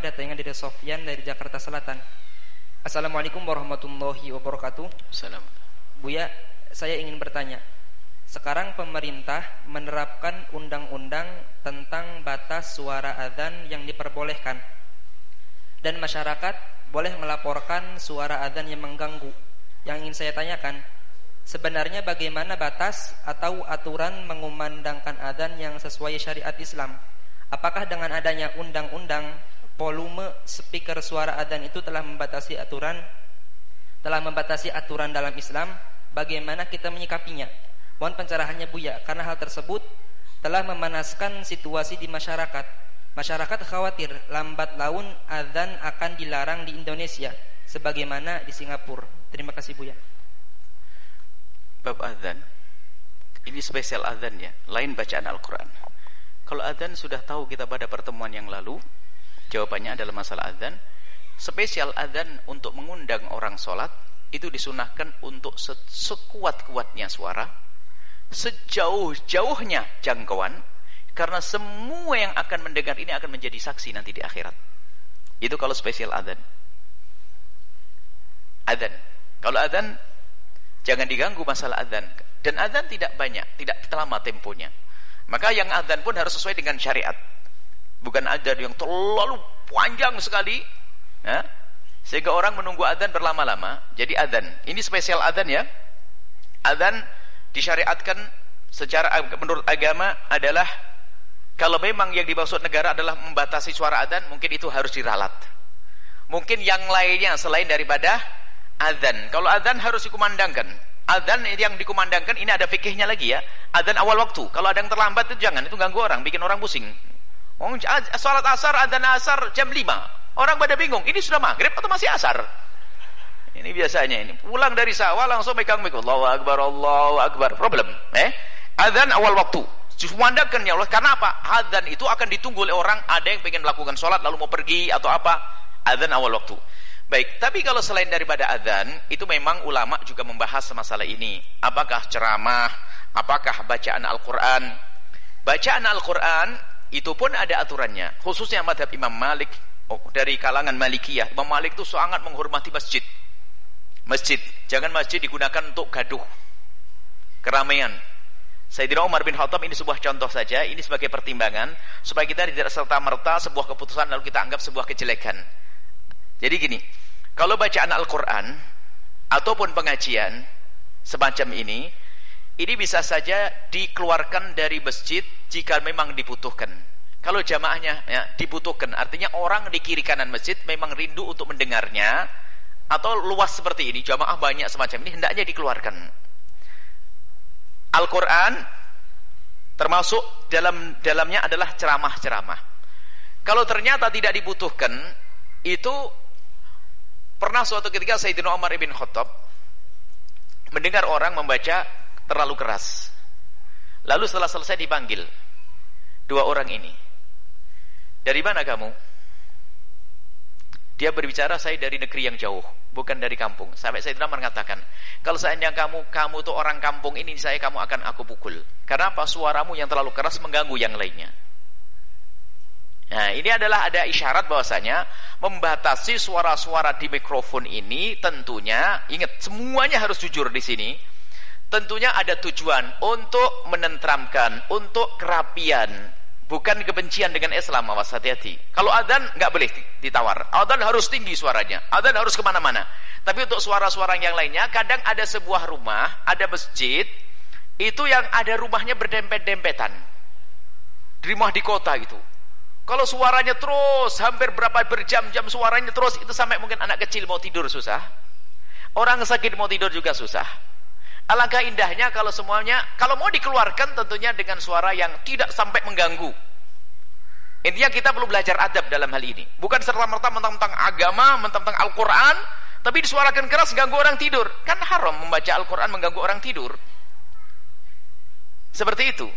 datangnya dari Sofyan dari Jakarta Selatan. Assalamualaikum warahmatullahi wabarakatuh. Salam. Buya, saya ingin bertanya. Sekarang pemerintah menerapkan undang-undang tentang batas suara adzan yang diperbolehkan. Dan masyarakat boleh melaporkan suara adzan yang mengganggu. Yang ingin saya tanyakan, sebenarnya bagaimana batas atau aturan mengumandangkan adzan yang sesuai syariat Islam? Apakah dengan adanya undang-undang volume speaker suara adzan itu telah membatasi aturan dalam Islam? Bagaimana kita menyikapinya? Mohon pencerahannya Buya, karena hal tersebut telah memanaskan situasi di masyarakat. Masyarakat khawatir lambat laun adzan akan dilarang di Indonesia sebagaimana di Singapura. Terima kasih Buya. Bab adzan ini spesial adzan ya, lain bacaan Al-Quran. Kalau adzan sudah tahu kita pada pertemuan yang lalu, jawabannya adalah masalah adzan. Spesial adzan untuk mengundang orang sholat itu disunahkan untuk sekuat-kuatnya suara, sejauh-jauhnya jangkauan, karena semua yang akan mendengar ini akan menjadi saksi nanti di akhirat. Itu kalau spesial adzan. Kalau adzan jangan diganggu masalah adzan. Dan adzan tidak banyak, tidak lama temponya. Maka yang adzan pun harus sesuai dengan syariat. Bukan adzan yang terlalu panjang sekali, ya, sehingga orang menunggu adzan berlama-lama. Jadi adzan, ini spesial adzan ya. Adzan disyariatkan secara menurut agama adalah kalau memang yang dimaksud negara adalah membatasi suara adzan, mungkin itu harus diralat. Mungkin yang lainnya selain daripada adzan. Kalau adzan harus dikumandangkan. Adzan yang dikumandangkan ini ada fikihnya lagi ya. Adzan awal waktu. Kalau ada yang terlambat itu jangan, itu ganggu orang, bikin orang pusing. Salat asar, adzan asar jam 5. Orang pada bingung, ini sudah maghrib atau masih asar? Ini biasanya ini. Pulang dari sawah langsung megang mic. Allahu Akbar, Allahu Akbar. Problem. Adzan awal waktu. Dikumandangkan ya Allah. Karena apa? Adzan itu akan ditunggu oleh orang. Ada yang pengen melakukan sholat lalu mau pergi atau apa. Adzan awal waktu. Baik, tapi kalau selain daripada adzan, itu memang ulama juga membahas masalah ini. Apakah ceramah? Apakah bacaan Al-Quran? Bacaan Al-Quran itu pun ada aturannya. Khususnya madhab Imam Malik. Dari kalangan Malikiyah. Imam Malik itu sangat menghormati masjid. Jangan masjid digunakan untuk gaduh, keramaian. Sayyidina Umar bin Khattab ini sebuah contoh saja. Ini sebagai pertimbangan supaya kita tidak serta-merta sebuah keputusan lalu kita anggap sebuah kejelekan. Jadi gini, kalau bacaan Al-Quran ataupun pengajian semacam ini bisa saja dikeluarkan dari masjid jika memang dibutuhkan. Kalau jamaahnya ya, dibutuhkan, artinya orang di kiri kanan masjid memang rindu untuk mendengarnya, atau luas seperti ini, jamaah banyak semacam ini, hendaknya dikeluarkan. Al-Quran termasuk dalamnya adalah ceramah-ceramah. Kalau ternyata tidak dibutuhkan, itu pernah suatu ketika Sayyidina Umar bin Khattab mendengar orang membaca terlalu keras. Lalu setelah selesai dipanggil dua orang ini. Dari mana kamu? Dia berbicara, saya dari negeri yang jauh, bukan dari kampung. Sampai Sayyidina Umar mengatakan, kalau seandainya kamu itu orang kampung ini, kamu akan aku pukul. Karena apa? Suaramu yang terlalu keras mengganggu yang lainnya. Nah, ini adalah ada isyarat bahwasanya membatasi suara-suara di mikrofon ini tentunya, ingat semuanya harus jujur di sini. Tentunya ada tujuan untuk menenteramkan, untuk kerapian, bukan kebencian dengan Islam. Awas, hati-hati. Kalau adzan nggak boleh ditawar. Adzan harus tinggi suaranya. Adzan harus kemana-mana. Tapi untuk suara-suara yang lainnya, kadang ada sebuah rumah, ada masjid, itu yang ada rumahnya berdempet-dempetan. Di rumah di kota itu. Kalau suaranya terus, hampir berapa berjam-jam suaranya terus, itu sampai mungkin anak kecil mau tidur susah. Orang sakit mau tidur juga susah. Alangkah indahnya kalau semuanya, kalau mau dikeluarkan tentunya dengan suara yang tidak sampai mengganggu. Intinya kita perlu belajar adab dalam hal ini. Bukan serta-merta mentang-mentang agama, mentang-mentang Al-Quran, tapi disuarakan keras ganggu orang tidur. Kan haram membaca Al-Quran mengganggu orang tidur. Seperti itu.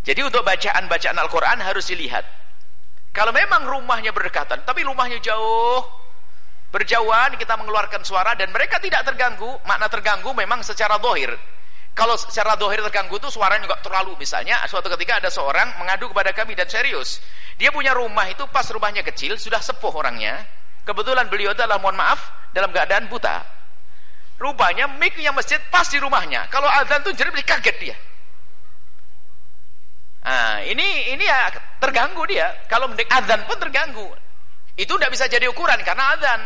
Jadi untuk bacaan-bacaan Al-Quran harus dilihat. Kalau memang rumahnya berdekatan, tapi rumahnya jauh, berjauhan, kita mengeluarkan suara dan mereka tidak terganggu. Makna terganggu memang secara zahir. Kalau secara dohir terganggu itu suaranya juga terlalu, misalnya suatu ketika ada seorang mengadu kepada kami dan serius. Dia punya rumah itu pas rumahnya kecil, sudah sepuh orangnya. Kebetulan beliau adalah, mohon maaf, dalam keadaan buta. Rupanya mic-nya masjid pas di rumahnya. Kalau azan tuh jadi kaget dia. Nah, ini ya terganggu dia. Kalau mendengar azan pun terganggu. Itu tidak bisa jadi ukuran karena azan.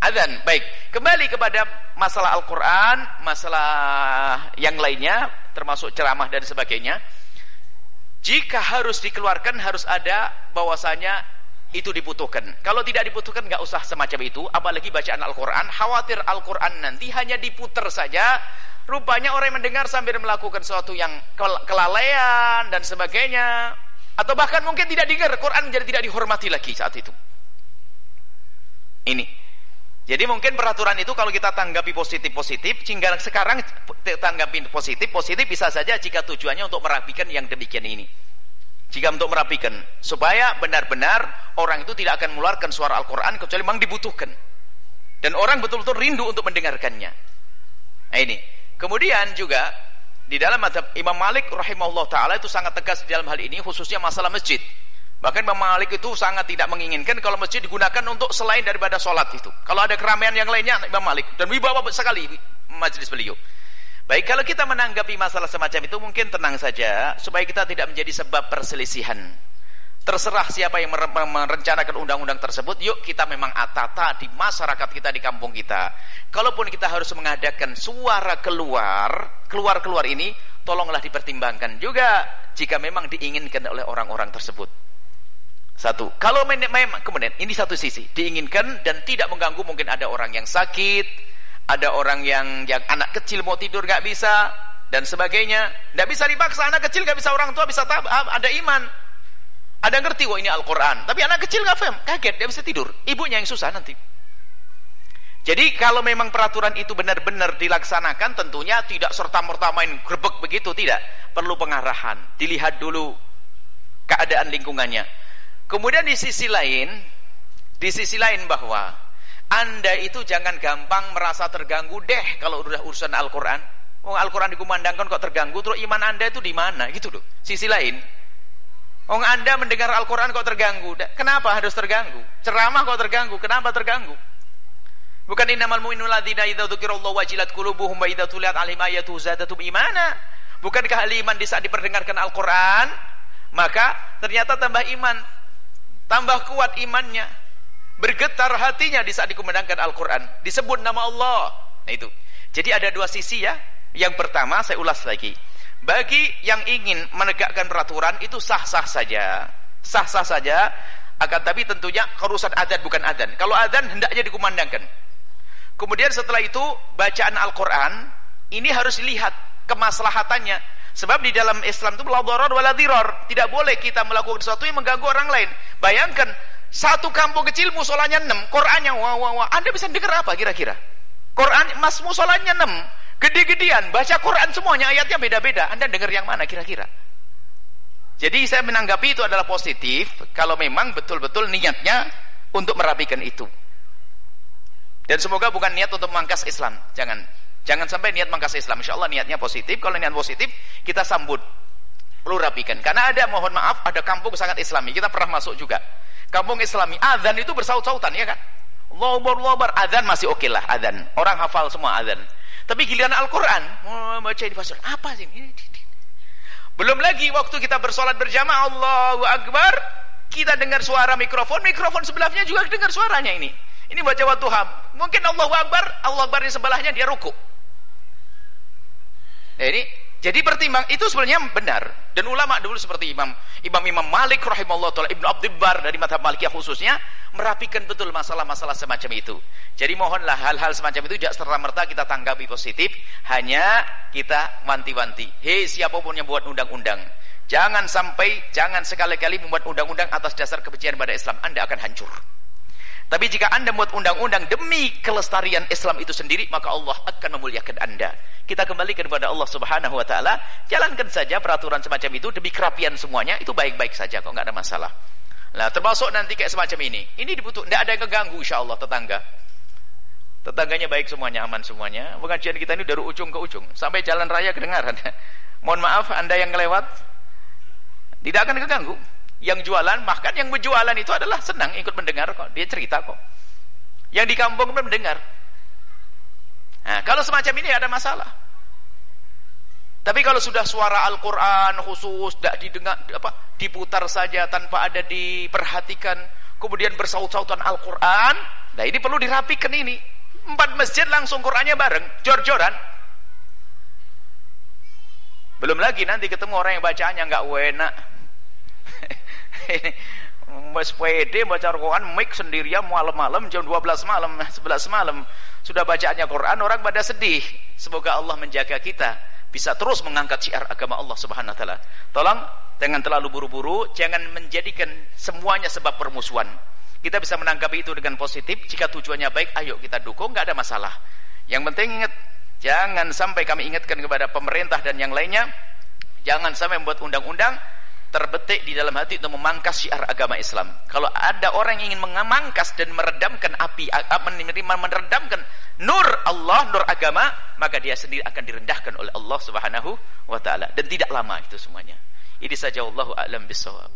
Azan, baik. Kembali kepada masalah Al-Quran, masalah yang lainnya, termasuk ceramah dan sebagainya. Jika harus dikeluarkan, harus ada bahwasanya itu dibutuhkan. Kalau tidak dibutuhkan, nggak usah semacam itu. Apalagi bacaan Al-Quran, khawatir Al-Quran nanti hanya diputer saja. Rupanya orang yang mendengar sambil melakukan sesuatu yang kelalaian dan sebagainya. Atau bahkan mungkin tidak dengar, Quran menjadi tidak dihormati lagi saat itu. Ini. Jadi mungkin peraturan itu kalau kita tanggapi positif-positif, sehingga sekarang tanggapi positif bisa saja jika tujuannya untuk merapikan yang demikian ini. Jika untuk merapikan, supaya benar-benar orang itu tidak akan mengeluarkan suara Al-Quran kecuali memang dibutuhkan. Dan orang betul-betul rindu untuk mendengarkannya. Nah ini. Kemudian juga, di dalam mazhab Imam Malik rahimahullah ta'ala itu sangat tegas di dalam hal ini, khususnya masalah masjid. Bahkan Imam Malik itu sangat tidak menginginkan kalau masjid digunakan untuk selain daripada sholat itu. Kalau ada keramaian yang lainnya, Imam Malik. Dan wibawa sekali majelis beliau. Baik, kalau kita menanggapi masalah semacam itu, mungkin tenang saja, supaya kita tidak menjadi sebab perselisihan. Terserah siapa yang merencanakan undang-undang tersebut, yuk kita memang atata di masyarakat kita, di kampung kita. Kalaupun kita harus mengadakan suara keluar ini, tolonglah dipertimbangkan juga jika memang diinginkan oleh orang-orang tersebut. Satu, kalau memang kemudian ini satu sisi diinginkan dan tidak mengganggu, mungkin ada orang yang sakit, ada orang yang anak kecil mau tidur nggak bisa dan sebagainya, nggak bisa dipaksa. Anak kecil nggak bisa, orang tua bisa ada iman, ada ngerti wah ini Al-Quran, tapi anak kecil nggak paham, kaget dia bisa tidur, ibunya yang susah nanti. Jadi kalau memang peraturan itu benar-benar dilaksanakan, tentunya tidak serta-merta main grebek begitu, tidak, perlu pengarahan, dilihat dulu keadaan lingkungannya. Kemudian di sisi lain bahwa Anda itu jangan gampang merasa terganggu deh kalau udah urusan Al-Quran. Al-Quran dikumandangkan kok terganggu, terus iman Anda itu di mana? Gitu loh. Sisi lain, Anda mendengar Al-Quran kok terganggu. Kenapa harus terganggu? Ceramah kok terganggu? Kenapa terganggu? Bukan innamal mu'minuna alladzina idza dzukirallahu wajilat qulubuhum wa idza tuliyat 'alaihim ayatuhu zadatuhum imana. Bukankah ahli iman di saat diperdengarkan Al-Quran, maka ternyata tambah iman, tambah kuat imannya, bergetar hatinya di saat dikumandangkan Al-Quran, disebut nama Allah. Nah itu. Jadi ada dua sisi ya. Yang pertama, saya ulas lagi. Bagi yang ingin menegakkan peraturan itu sah-sah saja. Sah-sah saja, akan tapi tentunya urusan adzan bukan adzan. Kalau adzan hendaknya dikumandangkan. Kemudian setelah itu bacaan Al-Quran ini harus dilihat kemaslahatannya. Sebab di dalam Islam itu la dharar wala dhirar. Tidak boleh kita melakukan sesuatu yang mengganggu orang lain. Bayangkan satu kampung kecil musolanya 6, Qurannya wah. Anda bisa dengar apa kira-kira? Quran musolanya 6, gede-gedean, baca Quran semuanya ayatnya beda-beda. Anda dengar yang mana kira-kira? Jadi saya menanggapi itu adalah positif kalau memang betul-betul niatnya untuk merapikan itu. Dan semoga bukan niat untuk memangkas Islam. Jangan sampai niat mangkas Islam. Insya Allah niatnya positif. Kalau niat positif, kita sambut, perlu rapikan. Karena ada, mohon maaf, ada kampung sangat Islami. Kita pernah masuk juga. Kampung Islami, azan itu bersaut-sautan, ya kan? Allahu Akbar, azan masih oke lah, azan. Orang hafal semua azan. Tapi giliran Al-Quran, baca di fasal, apa sih ini? Belum lagi waktu kita bersolat berjamaah, Allahu Akbar, kita dengar suara mikrofon sebelahnya juga dengar suaranya ini. Ini baca wa Tuhan. Mungkin Allahu Akbar di sebelahnya dia ruku. Jadi pertimbang itu sebenarnya benar. Dan ulama dulu seperti Imam Malik rahimahullah taala, Ibnu Abdul Bar dari mazhab Malikiyah khususnya merapikan betul masalah-masalah semacam itu. Jadi mohonlah hal-hal semacam itu tidak serta-merta kita tanggapi positif, hanya kita wanti-wanti. Hei siapapun yang buat undang-undang, jangan sekali-kali membuat undang-undang atas dasar kebencian pada Islam, Anda akan hancur. Tapi jika Anda membuat undang-undang demi kelestarian Islam itu sendiri, maka Allah akan memuliakan Anda. Kita kembalikan kepada Allah Subhanahu wa taala, jalankan saja peraturan semacam itu demi kerapian semuanya, itu baik-baik saja kok, enggak ada masalah. Nah, termasuk nanti kayak semacam ini. Ini dibutuh, enggak ada yang keganggu insyaallah tetangga. Tetangganya baik semuanya, aman semuanya. Pengajian kita ini dari ujung ke ujung sampai jalan raya kedengaran. Mohon maaf, Anda yang lewat tidak akan keganggu. Yang jualan, bahkan yang berjualan itu adalah senang ikut mendengar kok. Dia cerita kok. Yang di kampung pun mendengar. Nah, kalau semacam ini ada masalah. Tapi kalau sudah suara Al-Quran khusus tidak didengar, diputar saja tanpa ada diperhatikan, kemudian bersaut-sautan Al-Quran, nah ini perlu dirapikan ini. 4 masjid langsung Qurannya bareng, jor-joran. Belum lagi nanti ketemu orang yang bacaannya nggak enak. Mas pede baca Al-Quran, mic sendirian malam-malam jam 12 malam, 11 malam sudah bacaannya Quran, orang pada sedih. Semoga Allah menjaga kita bisa terus mengangkat syiar agama Allah Subhanahu wa taala. Tolong jangan terlalu buru-buru, jangan menjadikan semuanya sebab permusuhan. Kita bisa menanggapi itu dengan positif. Jika tujuannya baik, ayo kita dukung, nggak ada masalah. Yang penting ingat, jangan sampai kami ingatkan kepada pemerintah dan yang lainnya, jangan sampai membuat undang-undang terbetik di dalam hati untuk memangkas syiar agama Islam. Kalau ada orang yang ingin memangkas dan meredamkan api, meredamkan nur Allah, nur agama, maka dia sendiri akan direndahkan oleh Allah Subhanahu wa taala, dan tidak lama itu semuanya. Ini saja, wallahu a'lam bishawab.